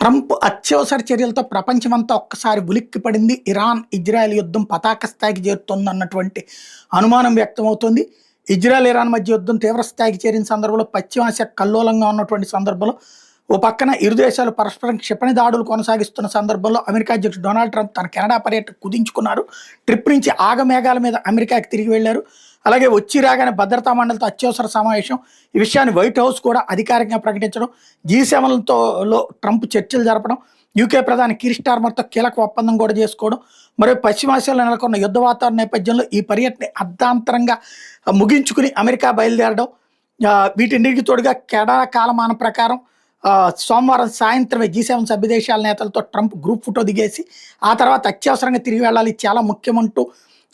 Trump అత్యవసర చర్యలతో ప్రపంచమంతా ఒక్కసారి ఉలిక్కిపడింది. ఇరాన్, ఇజ్రాయెల్ యుద్ధం పతాక స్థాయికి చేరుతోందన్నటువంటి అనుమానం వ్యక్తమవుతోంది. ఇజ్రాయెల్, ఇరాన్ మధ్య యుద్ధం తీవ్ర స్థాయికి చేరిన సందర్భంలో పశ్చిమాసియా కల్లోలంగా ఉన్నటువంటి సందర్భంలో ఓ పక్కన ఇరు దేశాలు పరస్పరం క్షిపణి దాడులు కొనసాగిస్తున్న సందర్భంలో అమెరికా అధ్యక్షుడు డొనాల్డ్ ట్రంప్ తన కెనడా పర్యటన కుదించుకున్నారు. ట్రిప్ నుంచి ఆగమేఘాల మీద అమెరికాకి తిరిగి వెళ్లారు. అలాగే వచ్చి రాగానే భద్రతా మండలితో అత్యవసర సమావేశం. ఈ విషయాన్ని వైట్ హౌస్ కూడా అధికారికంగా ప్రకటించడం, G7 ట్రంప్ చర్చలు జరపడం, యూకే ప్రధాని కీర్ స్టార్మర్తో కీలక ఒప్పందం కూడా చేసుకోవడం, మరియు పశ్చిమాసియాలో నెలకొన్న యుద్ధ వాతావరణ నేపథ్యంలో ఈ పర్యటన అర్ధాంతరంగా ముగించుకుని అమెరికా బయలుదేరడం. వీటిన్నిటికి తోడుగా కెనడా కాలమానం ప్రకారం సోమవారం సాయంత్రమే G7 సభ్య దేశాల నేతలతో ట్రంప్ గ్రూప్ ఫోటో దిగేసి ఆ తర్వాత అత్యవసరంగా తిరిగి వెళ్ళాలి, చాలా ముఖ్యమంటూ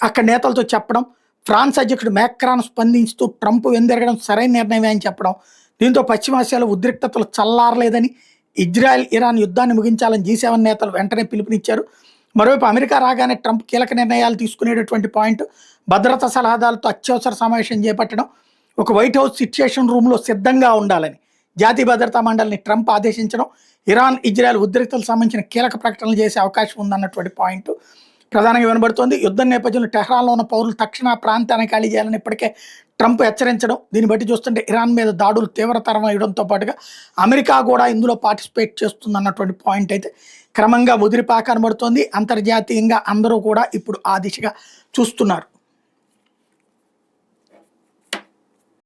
అక్కడ నేతలతో చెప్పడం. ఫ్రాన్స్ అధ్యక్షుడు మ్యాక్రాన్ స్పందించుతూ ట్రంప్ వెనుదిరగడం సరైన నిర్ణయమే అని చెప్పడం. దీంతో పశ్చిమాసియాలో ఉద్రిక్తతలు చల్లారలేదని, ఇజ్రాయెల్, ఇరాన్ యుద్ధాన్ని ముగించాలని G7 నేతలు వెంటనే పిలుపునిచ్చారు. మరోవైపు అమెరికా రాగానే ట్రంప్ కీలక నిర్ణయాలు తీసుకునేటటువంటి పాయింట్ భద్రతా సలహాదారులతో అత్యవసర సమావేశం చేపట్టడం, ఒక వైట్ హౌస్ సిచ్యుయేషన్ రూమ్లో సిద్ధంగా ఉండాలని జాతీయ భద్రతా మండలిని ట్రంప్ ఆదేశించడం, ఇరాన్, ఇజ్రాయెల్ ఉద్రిక్తలకు సంబంధించిన కీలక ప్రకటనలు చేసే అవకాశం ఉందన్నటువంటి పాయింట్ ప్రధానంగా వినబడుతోంది. యుద్ధం నేపథ్యంలో టెహ్రాన్లో ఉన్న పౌరులు తక్షణ ప్రాంతాన్ని ఖాళీ చేయాలని ఇప్పటికే ట్రంప్ హెచ్చరించడం. దీన్ని బట్టి చూస్తుంటే ఇరాన్ మీద దాడులు తీవ్రతరం అయ్యడంతో పాటుగా అమెరికా కూడా ఇందులో పార్టిసిపేట్ చేస్తుందన్నటువంటి పాయింట్ అయితే క్రమంగా ముదిరిపాక కనబడుతోంది. అంతర్జాతీయంగా అందరూ కూడా ఇప్పుడు ఆ దిశగా చూస్తున్నారు.